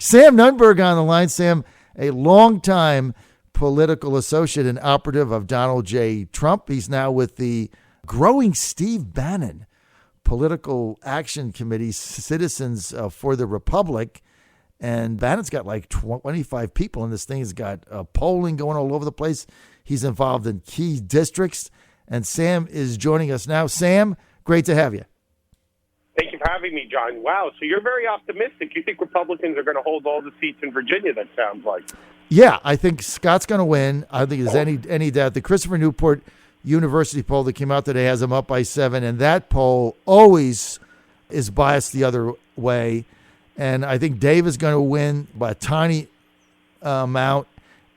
Sam Nunberg on the line. Sam, a longtime political associate and operative of Donald J. Trump. He's now with the growing Steve Bannon Political Action Committee, Citizens for the Republic. And Bannon's got like 25 people in this thing. He's got polling going all over the place. He's involved in key districts. And Sam is joining us now. Sam, great to have you. Thank you for having me, John. Wow, so you're very optimistic. You think Republicans are going to hold all the seats in Virginia, that sounds like. Yeah, I think Scott's going to win. I don't think there's any doubt. The Christopher Newport University poll that came out today has him up by 7, and that poll always is biased the other way. And I think Dave is going to win by a tiny amount,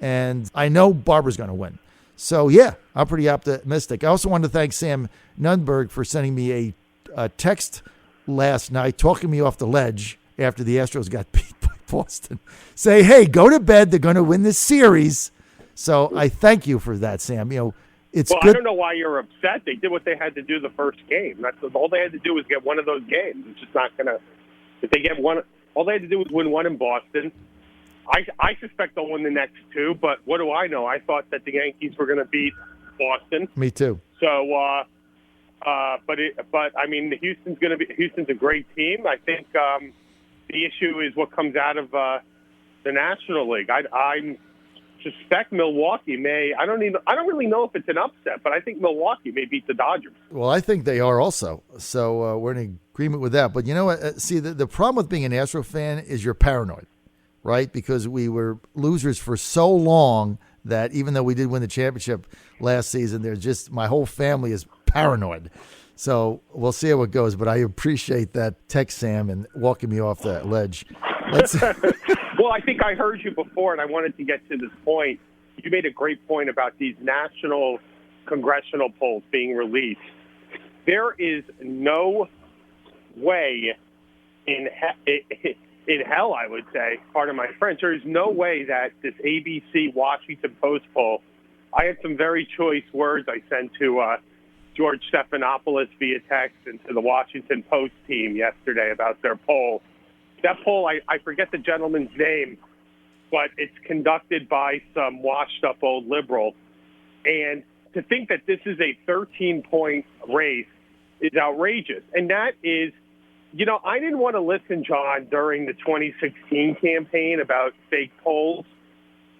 and I know Barbara's going to win. So, yeah, I'm pretty optimistic. I also want to thank Sam Nunberg for sending me a text last night, talking me off the ledge after the Astros got beat by Boston. Say, hey, go to bed. They're going to win this series. So I thank you for that, Sam. You know, it's well, good. I don't know why you're upset. They did what they had to do the first game. That's all they had to do was get one of those games. It's just not going to. If they get one, all they had to do was win one in Boston. I suspect they'll win the next 2, but what do I know? I thought that the Yankees were going to beat Boston. Me too. So, but I mean, Houston's a great team. I think the issue is what comes out of the National League. I suspect Milwaukee may. I don't really know if it's an upset, but I think Milwaukee may beat the Dodgers. Well, I think they are also. So we're in agreement with that. But you know what? See, the problem with being an Astro fan is you're paranoid, right? Because we were losers for so long that even though we did win the championship last season, my whole family is paranoid. So we'll see how it goes. But I appreciate that text, Sam, and walking me off that ledge. Well, I think I heard you before, and I wanted to get to this point. You made a great point about these national congressional polls being released. There is no way in hell, I would say, pardon my French, there is no way that this ABC Washington Post poll, I had some very choice words I sent to George Stephanopoulos via text and to the Washington Post team yesterday about their poll. That poll, I forget the gentleman's name, but it's conducted by some washed-up old liberal. And to think that this is a 13-point race is outrageous. And that is, you know, I didn't want to listen, John, during the 2016 campaign about fake polls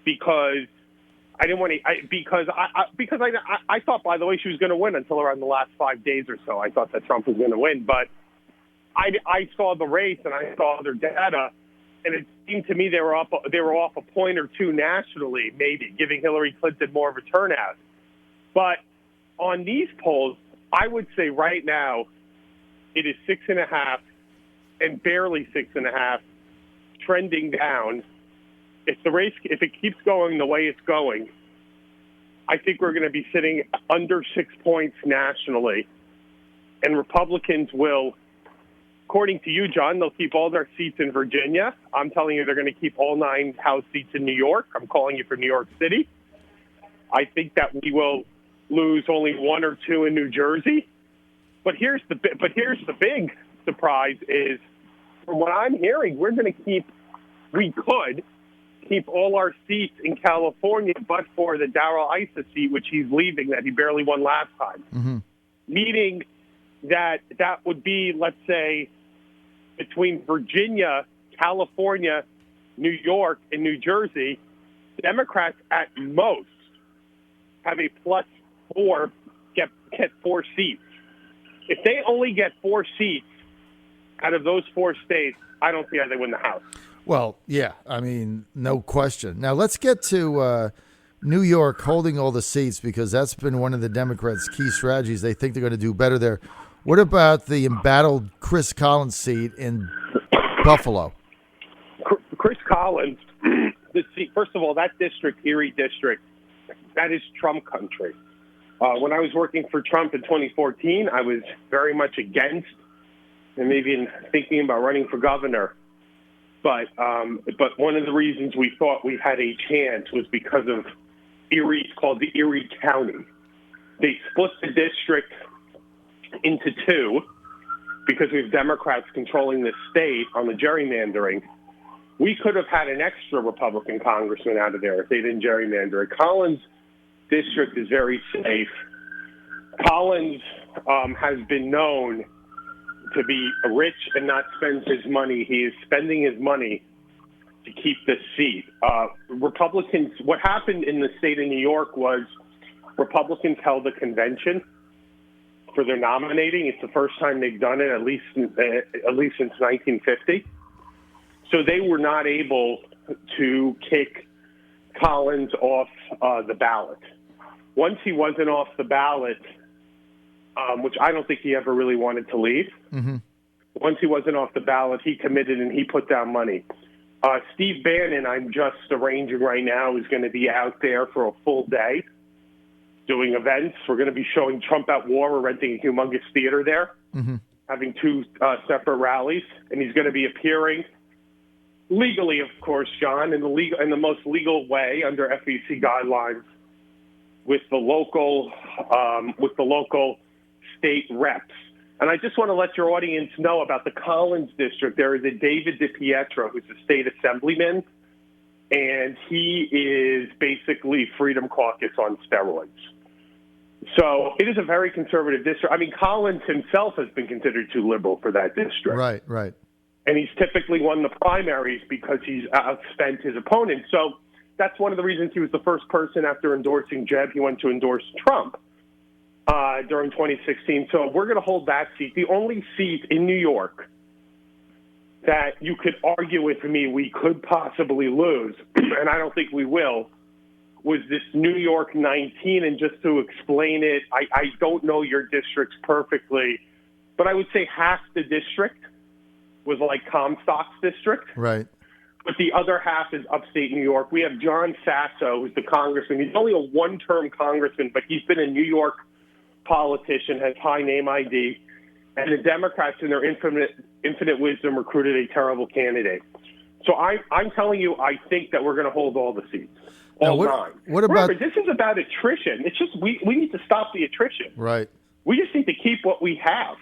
because I didn't want to. I thought, by the way, she was going to win until around the last 5 days or so. I thought that Trump was going to win, but I saw the race and I saw their data, and it seemed to me they were off a point or two nationally, maybe giving Hillary Clinton more of a turnout. But on these polls, I would say right now it is 6.5 and barely 6.5, trending down. If it keeps going the way it's going, I think we're going to be sitting under 6 points nationally, and Republicans will, according to you, John, they'll keep all their seats in Virginia. I'm telling you they're going to keep all 9 House seats in New York. I'm calling you for New York City. I think that we will lose only 1 or 2 in New Jersey. But here's the big surprise is, from what I'm hearing, we could keep all our seats in California, but for the Darrell Issa seat, which he's leaving, that he barely won last time. Mm-hmm. Meaning that would be, let's say, between Virginia, California, New York, and New Jersey, Democrats at most have a +4, get 4 seats. If they only get 4 seats out of those 4 states, I don't see how they win the House. Well, yeah, I mean, no question. Now, let's get to New York holding all the seats, because that's been one of the Democrats' key strategies. They think they're going to do better there. What about the embattled Chris Collins seat in Buffalo? Chris Collins, first of all, that district, Erie district, that is Trump country. When I was working for Trump in 2014, I was very much against and maybe even thinking about running for governor. But one of the reasons we thought we had a chance was because of Erie. It's called the Erie County. They split the district into 2 because we have Democrats controlling the state on the gerrymandering. we could have had an extra Republican congressman out of there if they didn't gerrymander it. Collins' district is very safe. Collins has been known to be rich and not spend his money. He is spending his money to keep the seat. Republicans, what happened in the state of New York was Republicans held a convention for their nominating. It's the first time they've done it, at least since 1950. So they were not able to kick Collins off the ballot. Once he wasn't off the ballot, which I don't think he ever really wanted to leave. Mm-hmm. Once he wasn't off the ballot, he committed and he put down money. Steve Bannon, I'm just arranging right now, is going to be out there for a full day doing events. We're going to be showing Trump at War. We're renting a humongous theater there, having 2 separate rallies, and he's going to be appearing legally, of course, John, in the most legal way under FEC guidelines with the local state reps. And I just want to let your audience know about the Collins district. There is a David DiPietro, who's a state assemblyman, and he is basically Freedom Caucus on steroids. So it is a very conservative district. I mean, Collins himself has been considered too liberal for that district. Right. And he's typically won the primaries because he's outspent his opponent. So that's one of the reasons he was the first person after endorsing Jeb. He went to endorse Trump during 2016. So we're going to hold that seat. The only seat in New York that you could argue with me we could possibly lose, and I don't think we will, was this New York 19. And just to explain it, I don't know your districts perfectly, but I would say half the district was like Comstock's district. Right. But the other half is upstate New York. We have John Sasso, who's the congressman. He's only a one-term congressman, but he's been a New York politician, has high name ID. And the Democrats, in their infinite wisdom, recruited a terrible candidate. So I'm telling you, I think that we're going to hold all the seats, all 9. What about? Remember, this is about attrition. It's just we need to stop the attrition. Right. We just need to keep what we have.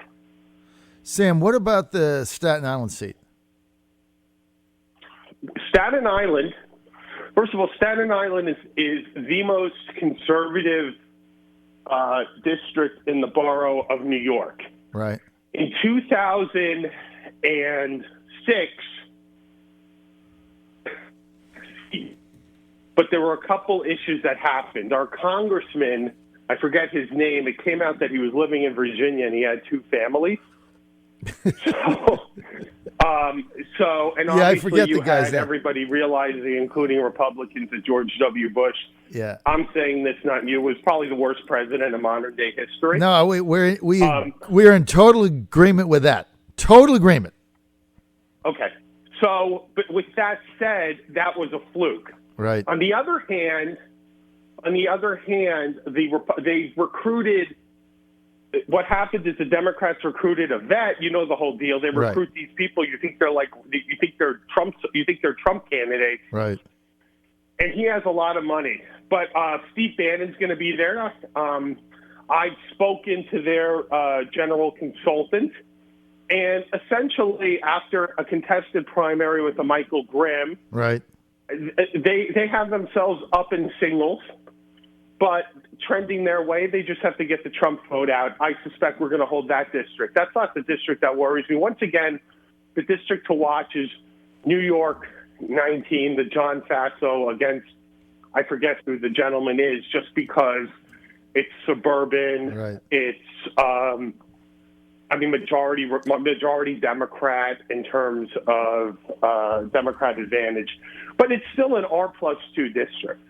Sam, what about the Staten Island seat? Staten Island, first of all, Staten Island is the most conservative district in the borough of New York. Right. In 2006, but there were a couple issues that happened. Our congressman, I forget his name, it came out that he was living in Virginia and he had 2 families. And yeah, I obviously forget you the guy's had name. everybody realizing, including Republicans, that George W. Bush, yeah, I'm saying this, not you, was probably the worst president in modern day history. No, we're in total agreement with that. Total agreement. Okay. So, but with that said, that was a fluke. Right. On the other hand, they recruited. What happened is the Democrats recruited a vet. You know the whole deal. They recruit these people. You think they're Trump candidates. Right. And he has a lot of money. But Steve Bannon's going to be there. I've spoken to their general consultant, and essentially after a contested primary with a Michael Grimm, right, they have themselves up in singles. But trending their way, they just have to get the Trump vote out. I suspect we're going to hold that district. That's not the district that worries me. Once again, the district to watch is New York 19, the John Faso against, I forget who the gentleman is, just because it's suburban. Right. It's, majority Democrat in terms of Democrat advantage. But it's still an R+2 district.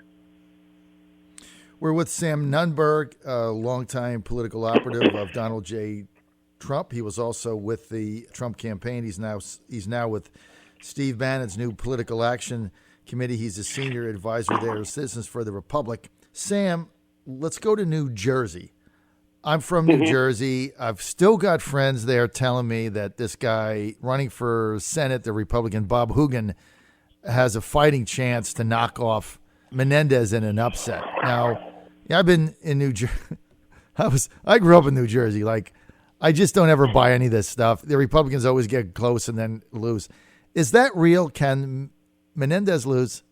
We're with Sam Nunberg, a longtime political operative of Donald J. Trump. He was also with the Trump campaign. He's now with Steve Bannon's new political action committee. He's a senior advisor there, Citizens for the Republic. Sam, let's go to New Jersey. I'm from New Jersey. I've still got friends there telling me that this guy running for Senate, the Republican Bob Hoogan, has a fighting chance to knock off Menendez in an upset. Now, I've been in New Jersey. I grew up in New Jersey. Like, I just don't ever buy any of this stuff. The Republicans always get close and then lose. Is that real? Can Menendez lose.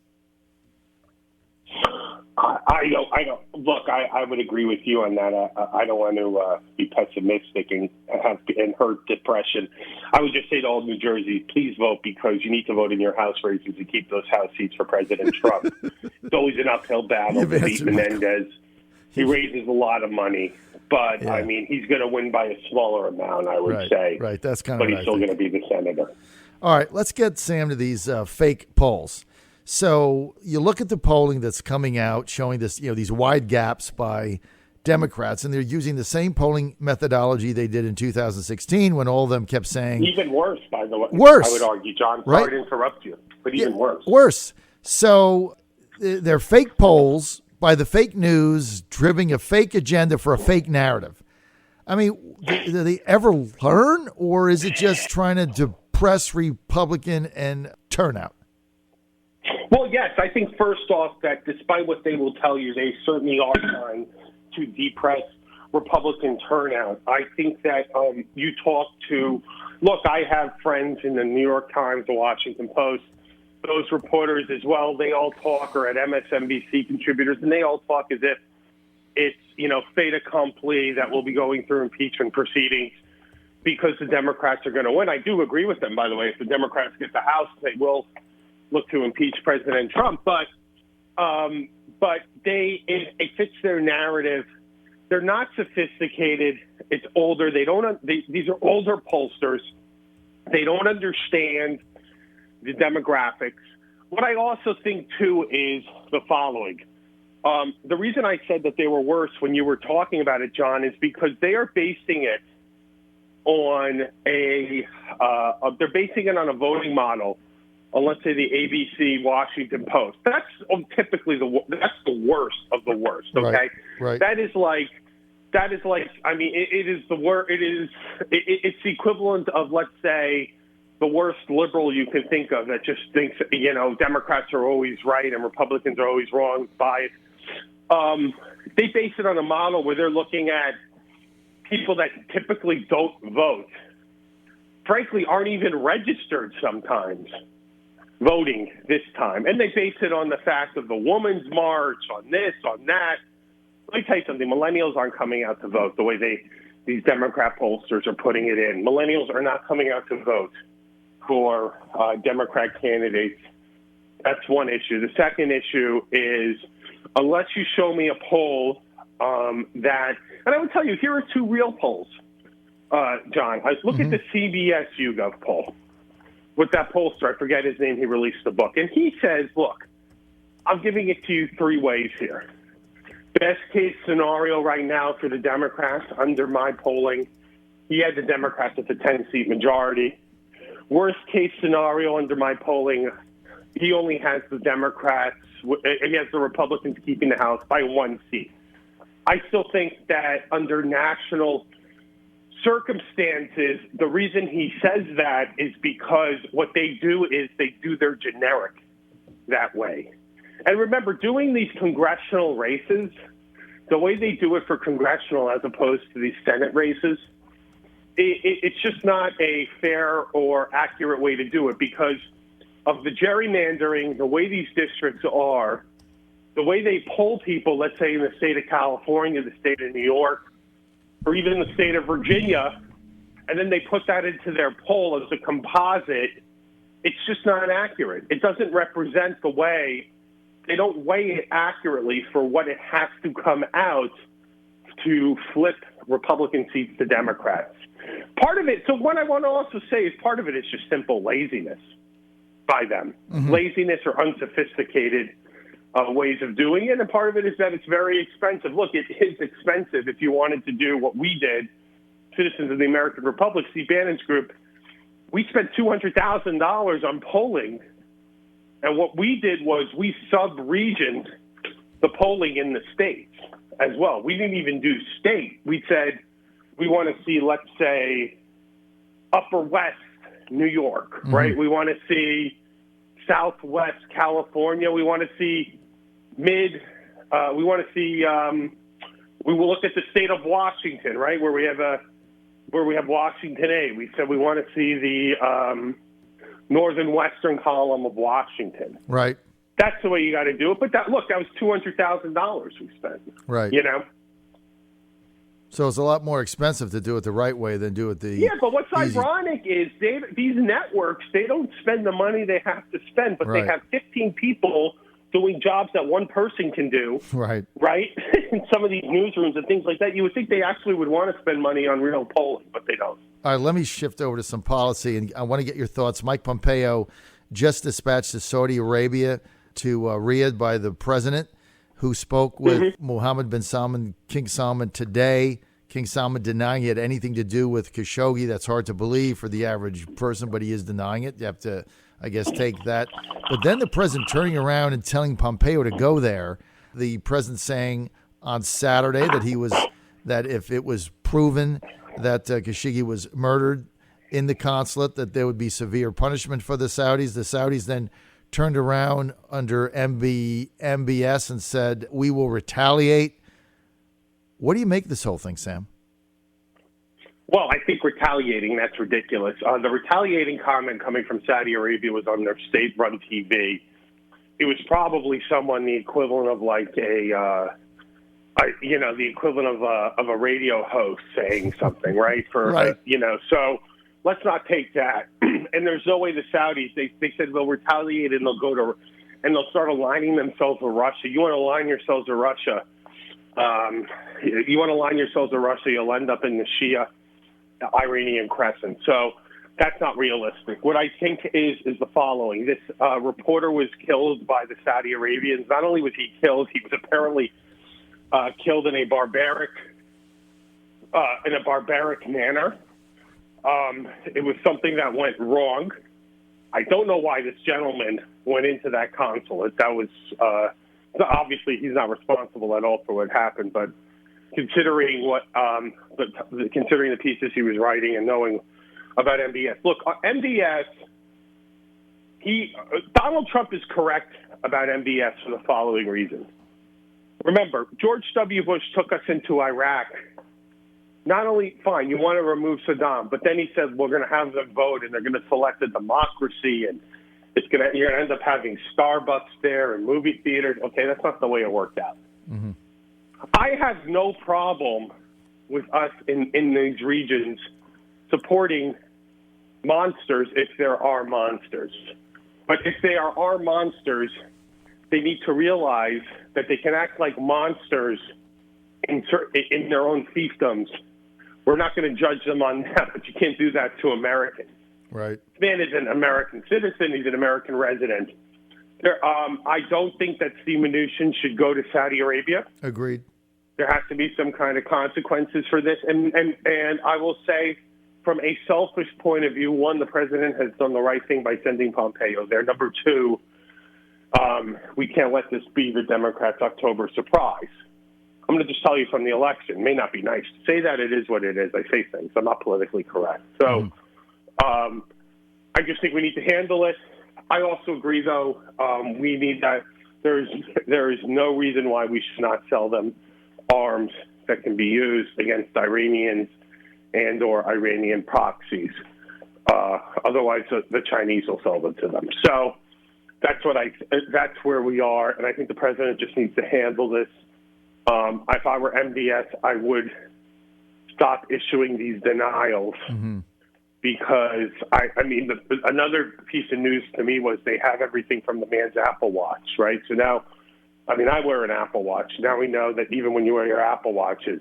I don't. Look, I would agree with you on that. I don't want to be pessimistic and hurt depression. I would just say to all New Jersey, please vote, because you need to vote in your House races to keep those House seats for President Trump. It's always an uphill battle to beat Menendez. He raises a lot of money, but I mean, he's going to win by a smaller amount, I would say. Right, that's kind of. But he's still going to be the senator. All right, let's get Sam to these fake polls. So you look at the polling that's coming out showing this, these wide gaps by Democrats, and they're using the same polling methodology they did in 2016 when all of them kept saying. Even worse, by the way. Worse. I would argue, John. Right? Sorry to interrupt you, but even worse. Worse. So they're fake polls by the fake news, driven a fake agenda for a fake narrative. I mean, do they ever learn, or is it just trying to depress Republican and turnout? Well, yes, I think first off that despite what they will tell you, they certainly are trying to depress Republican turnout. I think that you talk to, look, I have friends in the New York Times, the Washington Post, those reporters as well. They all talk, or at MSNBC contributors, and they all talk as if it's, fait accompli that we'll be going through impeachment proceedings because the Democrats are going to win. I do agree with them, by the way. If the Democrats get the House, they will look to impeach President Trump, but it fits their narrative. They're not sophisticated. It's older. These are older pollsters. They don't understand the demographics. What I also think too is the following. The reason I said that they were worse when you were talking about it, John, is because they are basing it on they're basing it on a voting model. Let's say the ABC Washington Post. That's typically that's the worst of the worst. Okay, right. That is like. I mean, it is the worst. It's the equivalent of, let's say, the worst liberal you can think of that just thinks Democrats are always right and Republicans are always wrong. Biased. They base it on a model where they're looking at people that typically don't vote. Frankly, aren't even registered sometimes. Voting this time. And they base it on the fact of the Women's March, on this, on that. Let me tell you something. Millennials aren't coming out to vote the way these Democrat pollsters are putting it in. Millennials are not coming out to vote for Democrat candidates. That's one issue. The second issue is unless you show me a poll and I would tell you, here are two real polls, John. I look at the CBS YouGov poll. With that pollster, I forget his name, he released a book. And he says, look, I'm giving it to you three ways here. Best case scenario right now for the Democrats under my polling, he had the Democrats at the 10-seat majority. Worst case scenario under my polling, he only has the Democrats, he has the Republicans keeping the House by 1 seat. I still think that under national circumstances, the reason he says that is because what they do is they do their generic that way. And remember, doing these congressional races, the way they do it for congressional as opposed to these Senate races, it's just not a fair or accurate way to do it because of the gerrymandering, the way these districts are, the way they poll people, let's say in the state of California, the state of New York, or even in the state of Virginia, and then they put that into their poll as a composite, it's just not accurate. It doesn't represent the way, they don't weigh it accurately for what it has to come out to flip Republican seats to Democrats. Part of it, so what I want to also say is part of it is just simple laziness by them. Laziness or unsophisticated ways of doing it, and part of it is that it's very expensive. Look, it is expensive if you wanted to do what we did, Citizens of the American Republic, Steve Bannon's group. We spent $200,000 on polling, and what we did was we sub-regioned the polling in the states as well. We didn't even do state. We said we want to see, let's say, Upper West New York, right? We want to see Southwest California. We want to see we will look at the state of Washington, right, where we have Washington A. We said we want to see northern western column of Washington. Right. That's the way you got to do it. But that was $200,000 we spent. Right. You know. So it's a lot more expensive to do it the right way than do it the Yeah, but what's easy. ironic is these networks, they don't spend the money they have to spend, but Right. they have 15 people doing jobs that one person can do. Right. Right? In some of these newsrooms and things like that, you would think they actually would want to spend money on real polling, but they don't. All right, let me shift over to some policy, and I want to get your thoughts. Mike Pompeo just dispatched to Saudi Arabia to Riyadh by the president, who spoke with Mohammed bin Salman, King Salman, today. King Salman denying he had anything to do with Khashoggi. That's hard to believe for the average person, but he is denying it. You have to, I guess, take that. But then the president turning around and telling Pompeo to go there. The president saying on Saturday that if it was proven that Khashoggi was murdered in the consulate, that there would be severe punishment for the Saudis. The Saudis then turned around under MBS and said, we will retaliate. What do you make of this whole thing, Sam? Well, I think retaliating, that's ridiculous. The retaliating comment coming from Saudi Arabia was on their state-run TV. It was probably someone the equivalent of like the equivalent of a radio host saying something, right? Right. So let's not take that. And there's no way the Saudis, they said they'll retaliate and they'll start aligning themselves with Russia. You want to align yourselves with Russia. You'll end up in the Shia Iranian crescent. So that's not realistic. What I think is the following. This reporter was killed by the Saudi Arabians. Not only was he killed, he was apparently killed in a barbaric manner. It was something that went wrong. I don't know why this gentleman went into that consulate. That was obviously he's not responsible at all for what happened. But considering considering the pieces he was writing and knowing about MBS, look, MBS. Donald Trump is correct about MBS for the following reason. Remember, George W. Bush took us into Iraq. Not only, fine, you want to remove Saddam, but then he said, we're going to have them vote and they're going to select a democracy and you're going to end up having Starbucks there and movie theaters. Okay, that's not the way it worked out. Mm-hmm. I have no problem with us in these regions supporting monsters if there are monsters. But if there are monsters, they need to realize that they can act like monsters in their own fiefdoms. We're not going to judge them on that, but you can't do that to Americans. Right. This man is an American citizen. He's an American resident. I don't think that Steve Mnuchin should go to Saudi Arabia. Agreed. There has to be some kind of consequences for this. And I will say, from a selfish point of view, one, the president has done the right thing by sending Pompeo there. Number two, we can't let this be the Democrats' October surprise. I'm going to just tell you from the election. It may not be nice to say that. It is what it is. I say things. I'm not politically correct. So I just think we need to handle it. I also agree, though, we need that. There is no reason why we should not sell them arms that can be used against Iranians and or Iranian proxies. Otherwise, the Chinese will sell them to them. So that's where we are, and I think the president just needs to handle this. If I were MBS, I would stop issuing these denials because, another piece of news to me was they have everything from the man's Apple Watch, right? So now, I wear an Apple Watch. Now we know that even when you wear your Apple Watches,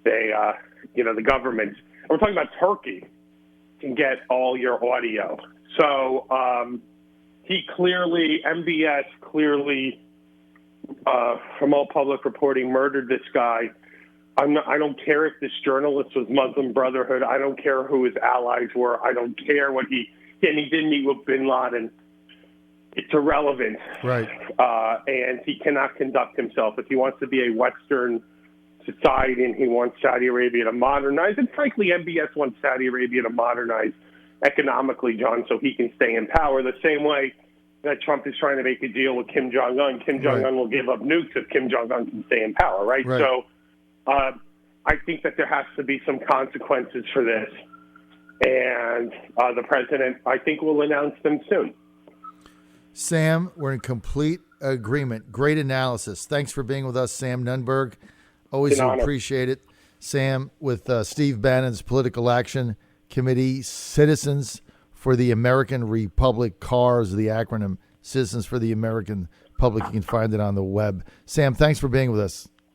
they, the government, we're talking about Turkey, can get all your audio. So MBS clearly, from all public reporting, murdered this guy. I don't care if this journalist was Muslim Brotherhood. I don't care who his allies were. I don't care what he didn't meet with bin Laden. It's irrelevant. Right. And he cannot conduct himself. If he wants to be a Western society and he wants Saudi Arabia to modernize, and frankly, MBS wants Saudi Arabia to modernize economically, John, so he can stay in power the same way that Trump is trying to make a deal with Kim Jong-un. Kim Jong-un will give up nukes if Kim Jong-un can stay in power, right? So I think that there has to be some consequences for this. And the president, I think, will announce them soon. Sam, we're in complete agreement. Great analysis. Thanks for being with us, Sam Nunberg. Always appreciate it. Sam, with Steve Bannon's Political Action Committee, Citizens for the American Republic, CARS, the acronym, Citizens for the American Public. You can find it on the web. Sam, thanks for being with us.